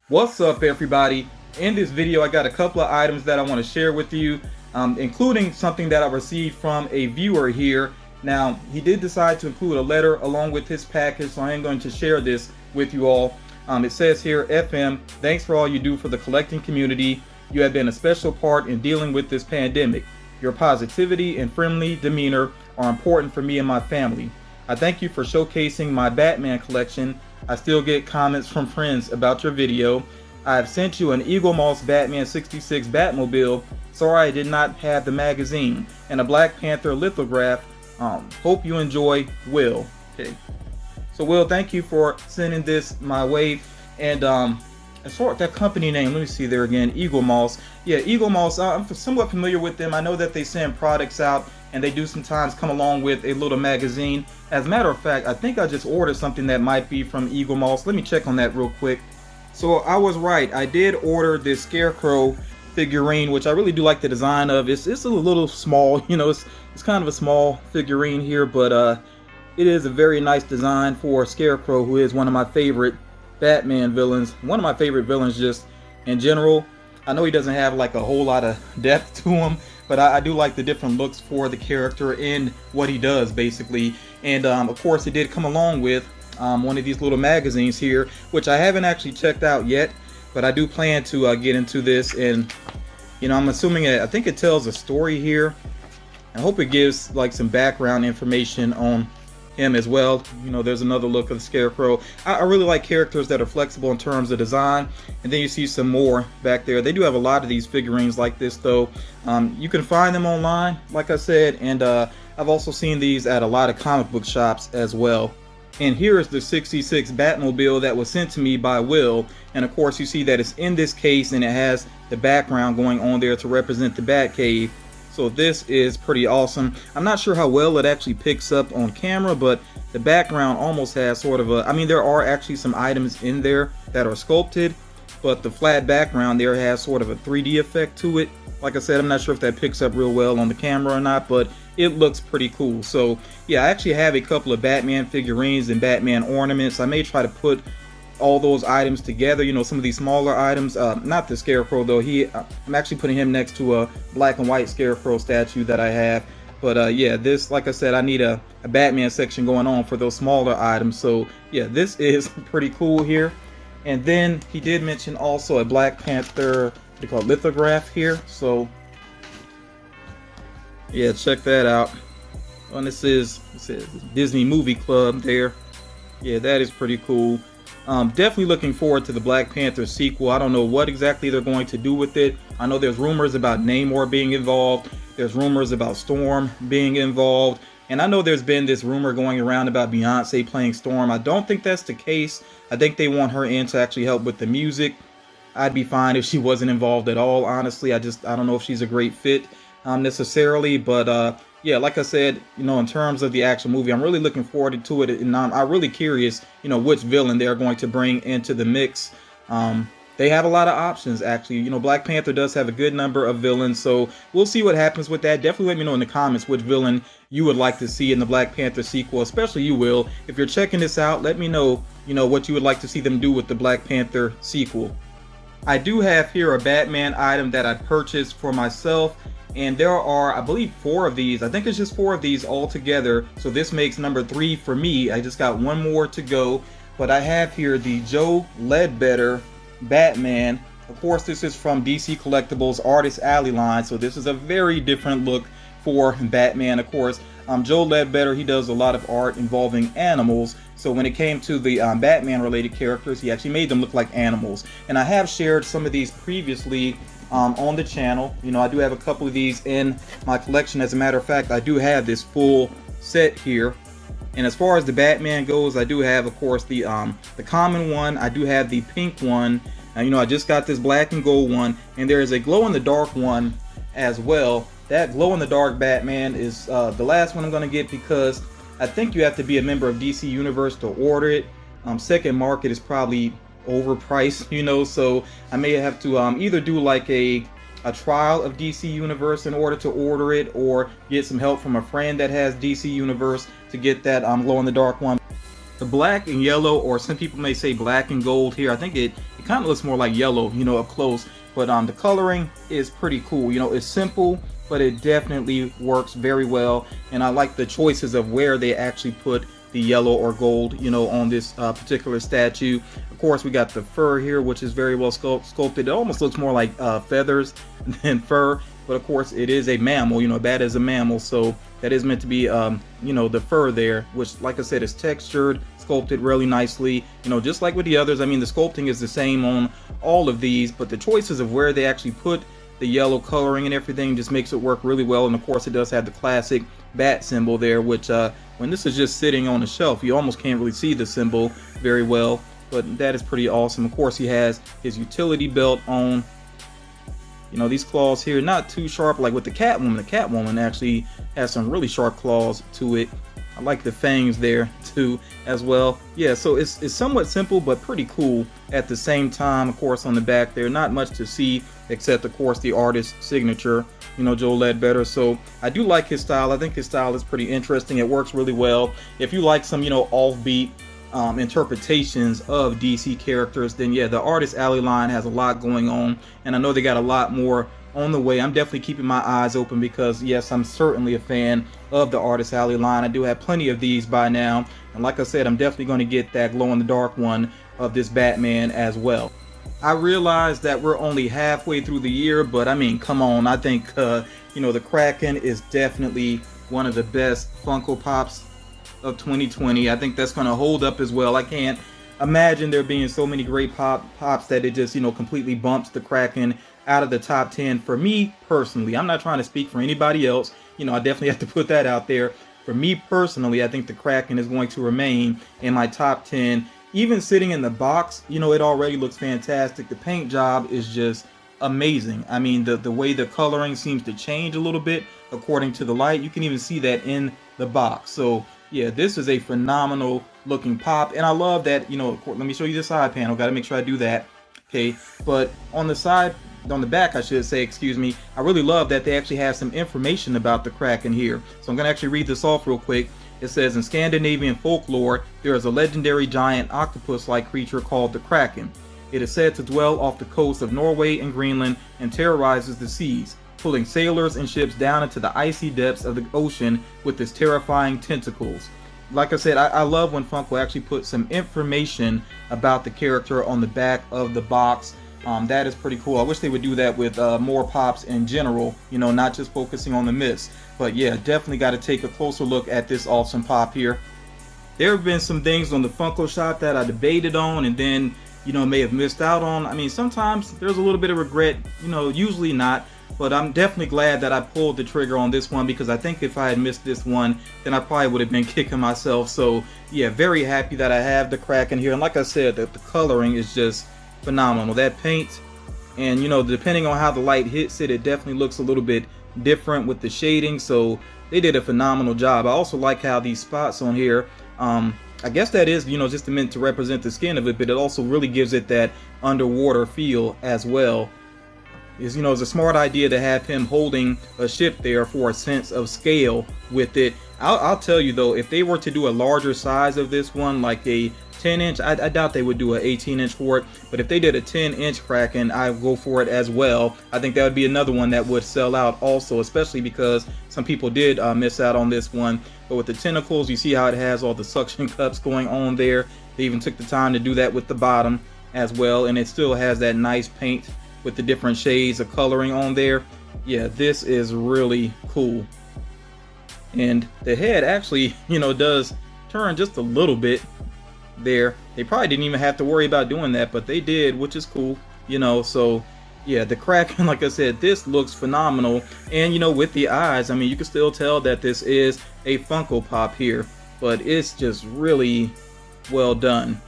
What's up, everybody? In this video I got a couple of items that I want to share with you, including something that I received from a viewer here. Now, he did decide to include a letter along with his package, so I am going to share this with you all. It says here, FM, thanks for all you do for the collecting community. You have been a special part in dealing with this pandemic. Your positivity and friendly demeanor are important for me and my family. I thank you for showcasing my Batman collection. I still get comments from friends about your video. I have sent you an Eagle Moss Batman 66 Batmobile. Sorry I did not have the magazine. And a Black Panther lithograph. Hope you enjoy, Will. Okay. So Will, thank you for sending this my way. And as far as that company name, let me see there again, Eagle Moss. Yeah, Eagle Moss, I'm somewhat familiar with them. I know that they send products out and they do sometimes come along with a little magazine. As a matter of fact, I think I just ordered something that might be from Eagle Moss. Let me check on that real quick. So I was right. I did order this Scarecrow figurine, which I really do like the design of. It's a little small, you know, it's kind of a small figurine here, but it is a very nice design for Scarecrow, who is one of my favorite Batman villains. One of my favorite villains just in general. I know he doesn't have like a whole lot of depth to him, but I do like the different looks for the character and what he does basically. And of course it did come along with one of these little magazines here, which I haven't actually checked out yet, but I do plan to get into this. And you know, I'm assuming I think it tells a story here. I hope it gives like some background information on him as well. You know, there's another look of the Scarecrow. I really like characters that are flexible in terms of design. And then you see some more back there. They do have a lot of these figurines like this though. You can find them online, like I said, and I've also seen these at a lot of comic book shops as well. And here is the 66 Batmobile that was sent to me by Will. And of course you see that it's in this case and it has the background going on there to represent the Batcave. So this is pretty awesome. I'm not sure how well it actually picks up on camera, but the background almost has sort of a, I mean, there are actually some items in there that are sculpted, but the flat background there has sort of a 3D effect to it. Like I said, I'm not sure if that picks up real well on the camera or not, but it looks pretty cool. So yeah, I actually have a couple of Batman figurines and Batman ornaments. I may try to put all those items together, you know, some of these smaller items, not the Scarecrow though. I'm actually putting him next to a black and white Scarecrow statue that I have. But yeah, this, like I said, I need a Batman section going on for those smaller items. So yeah, this is pretty cool here. And then he did mention also a Black Panther, what they call it, lithograph here. So yeah, check that out. And it says Disney Movie Club there. Yeah, that is pretty cool. Definitely looking forward to the Black Panther sequel. I don't know what exactly they're going to do with it. I know there's rumors about Namor being involved. There's rumors about Storm being involved. And I know there's been this rumor going around about Beyonce playing Storm. I don't think that's the case. I think they want her in to actually help with the music. I'd be fine if she wasn't involved at all, honestly. I don't know if she's a great fit necessarily. But yeah, like I said, you know, in terms of the actual movie, I'm really looking forward to it, and I'm really curious, you know, which villain they're going to bring into the mix. They have a lot of options, actually. You know, Black Panther does have a good number of villains, so we'll see what happens with that. Definitely let me know in the comments which villain you would like to see in the Black Panther sequel, especially you, Will. If you're checking this out, let me know, you know, what you would like to see them do with the Black Panther sequel. I do have here a Batman item that I purchased for myself. And there are, I believe, 4 of these. I think it's just 4 of these all together. So this makes number 3 for me. I just got one more to go. But I have here the Joe Ledbetter Batman. Of course, this is from DC Collectibles Artist Alley line. So this is a very different look for Batman. Of course, Joe Ledbetter, he does a lot of art involving animals. So when it came to the Batman related characters, he actually made them look like animals. And I have shared some of these previously on the channel. You know, I do have a couple of these in my collection. As a matter of fact, I do have this full set here. And as far as the Batman goes, I do have, of course, the common one. I do have the pink one. You know, I just got this black and gold one, and there is a glow-in-the-dark one as well. That glow-in-the-dark Batman is the last one I'm going to get, because I think you have to be a member of DC Universe to order it. Second Market is probably overpriced, you know, so I may have to either do like a trial of DC Universe in order to order it, or get some help from a friend that has DC Universe to get that glow in the dark one. The black and yellow, or some people may say black and gold here, I think it kind of looks more like yellow, you know, up close. But the coloring is pretty cool. You know, it's simple, but it definitely works very well. And I like the choices of where they actually put the yellow or gold, you know, on this particular statue. Of course, we got the fur here, which is very well sculpted. It almost looks more like feathers than fur, but of course it is a mammal. You know, that is a mammal, so that is meant to be you know, the fur there, which, like I said, is textured, sculpted really nicely, you know, just like with the others. I mean, the sculpting is the same on all of these, but the choices of where they actually put the yellow coloring and everything just makes it work really well. And of course, it does have the classic bat symbol there, which when this is just sitting on the shelf, you almost can't really see the symbol very well, but that is pretty awesome. Of course, he has his utility belt on. You know, these claws here, not too sharp like with the Catwoman. The Catwoman actually has some really sharp claws to it. I like the fangs there too as well. Yeah, so it's somewhat simple but pretty cool at the same time. Of course, on the back there, not much to see except, of course, the artist's signature, you know, Joel Ledbetter. So I do like his style. I think his style is pretty interesting. It works really well. If you like some, you know, offbeat interpretations of DC characters, then yeah, the Artist Alley line has a lot going on, and I know they got a lot more on the way. I'm definitely keeping my eyes open because yes, I'm certainly a fan of the Artist Alley line. I do have plenty of these by now, and like I said, I'm definitely going to get that glow-in-the-dark one of this Batman as well. I realize that we're only halfway through the year, but I mean, come on, I think you know, the Kraken is definitely one of the best Funko Pops of 2020. I think that's going to hold up as well. I can't imagine there being so many great pops that it just, you know, completely bumps the Kraken out of the top 10 for me personally. I'm not trying to speak for anybody else. You know, I definitely have to put that out there. For me personally, I think the Kraken is going to remain in my top 10. Even sitting in the box, you know, it already looks fantastic. The paint job is just amazing. I mean, the way the coloring seems to change a little bit according to the light. You can even see that in the box. So yeah, this is a phenomenal looking pop, and I love that, you know, let me show you the side panel. Got to make sure I do that. Okay, but on the side, on the back, I should say, excuse me, I really love that they actually have some information about the Kraken here. So I'm going to actually read this off real quick. It says, in Scandinavian folklore, there is a legendary giant octopus-like creature called the Kraken. It is said to dwell off the coast of Norway and Greenland and terrorizes the seas, pulling sailors and ships down into the icy depths of the ocean with its terrifying tentacles. Like I said, I love when Funko actually puts some information about the character on the back of the box. That is pretty cool. I wish they would do that with more pops in general, you know, not just focusing on the myths. But yeah, definitely got to take a closer look at this awesome pop here. There have been some things on the Funko shop that I debated on and then, you know, may have missed out on. I mean, sometimes there's a little bit of regret, you know, usually not. But I'm definitely glad that I pulled the trigger on this one, because I think if I had missed this one, then I probably would have been kicking myself. So yeah, very happy that I have the Kraken here. And like I said, the coloring is just phenomenal. That paint, and you know, depending on how the light hits it, it definitely looks a little bit different with the shading. So they did a phenomenal job. I also like how these spots on here, I guess that is, you know, just meant to represent the skin of it, but it also really gives it that underwater feel as well. Is, you know, it's a smart idea to have him holding a ship there for a sense of scale with it. I'll tell you though, if they were to do a larger size of this one, like a 10-inch, I doubt they would do an 18-inch for it, but if they did a 10-inch Kraken, I would go for it as well. I think that would be another one that would sell out also, especially because some people did miss out on this one. But with the tentacles, you see how it has all the suction cups going on there. They even took the time to do that with the bottom as well, and it still has that nice paint with the different shades of coloring on there. Yeah, this is really cool. And the head actually, you know, does turn just a little bit there. They probably didn't even have to worry about doing that, but they did, which is cool, you know. So yeah, the Kraken, like I said, this looks phenomenal. And you know, with the eyes, I mean, you can still tell that this is a Funko Pop here, but it's just really well done.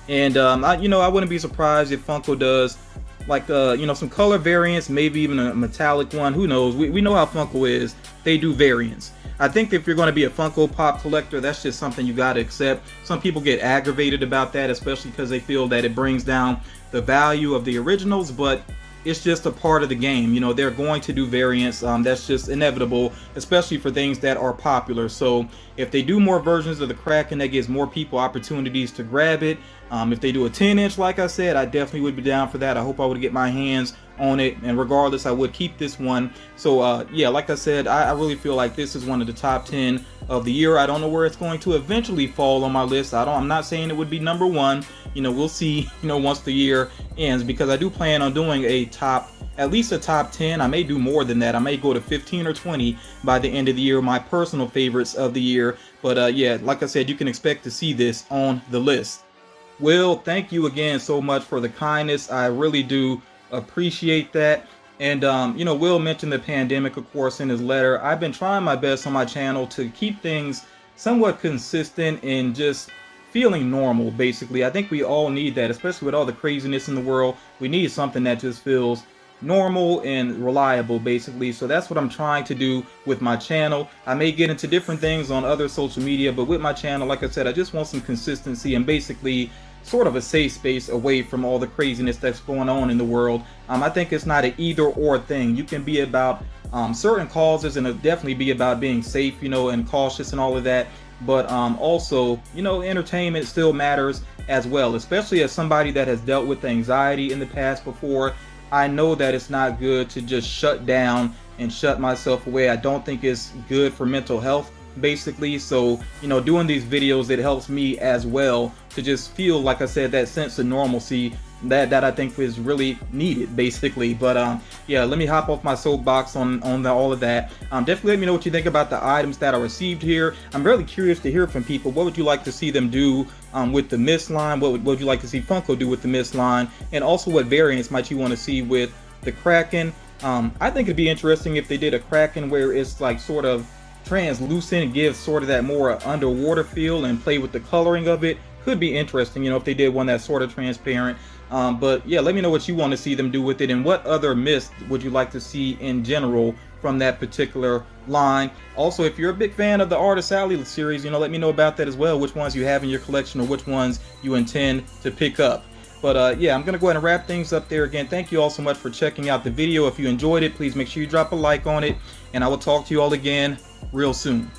And you know, I wouldn't be surprised if Funko does like you know, some color variants, maybe even a metallic one. Who knows? We know how Funko is. They do variants. I think if you're going to be a Funko Pop collector, that's just something you got to accept. Some people get aggravated about that, especially because they feel that it brings down the value of the originals. But it's just a part of the game. You know, they're going to do variants. That's just inevitable, especially for things that are popular. So if they do more versions of the Kraken, that gives more people opportunities to grab it. If they do a 10-inch, like I said, I definitely would be down for that. I hope I would get my hands on it, and regardless, I would keep this one. So yeah, like I said, I really feel like this is one of the top 10 of the year. I don't know where it's going to eventually fall on my list. I'm not saying it would be number one. You know, we'll see, you know, once the year ends, because I do plan on doing at least a top 10. I may do more than that. I may go to 15 or 20 by the end of the year, my personal favorites of the year. But yeah, like I said, you can expect to see this on the list. Will, thank you again so much for the kindness. I really do appreciate that. And you know, Will mentioned the pandemic, of course, in his letter. I've been trying my best on my channel to keep things somewhat consistent and just feeling normal, basically. I think we all need that, especially with all the craziness in the world. We need something that just feels normal and reliable, basically. So that's what I'm trying to do with my channel. I may get into different things on other social media, but with my channel, like I said, I just want some consistency and basically sort of a safe space away from all the craziness that's going on in the world. I think it's not an either or thing. You can be about certain causes, and it'll definitely be about being safe, you know, and cautious and all of that. But also, you know, entertainment still matters as well, especially as somebody that has dealt with anxiety in the past before. I know that it's not good to just shut down and shut myself away. I don't think it's good for mental health, basically. So, you know, doing these videos, it helps me as well to just feel, like I said, that sense of normalcy that I think is really needed, basically. But yeah, let me hop off my soapbox on all of that. Definitely let me know what you think about the items that I received here. I'm really curious to hear from people. What would you like to see them do with the Mist line? What would you like to see Funko do with the Mist line? And also, what variants might you want to see with the Kraken? I think it'd be interesting if they did a Kraken where it's like sort of translucent, gives sort of that more underwater feel, and play with the coloring of it. Could be interesting, you know, if they did one that's sort of transparent. But yeah, let me know what you want to see them do with it, and what other Mist would you like to see in general from that particular line. Also, if you're a big fan of the Artist Alley series, you know, let me know about that as well, which ones you have in your collection or which ones you intend to pick up. But yeah, I'm gonna go ahead and wrap things up there. Again, thank you all so much for checking out the video. If you enjoyed it, please make sure you drop a like on it, and I will talk to you all again real soon.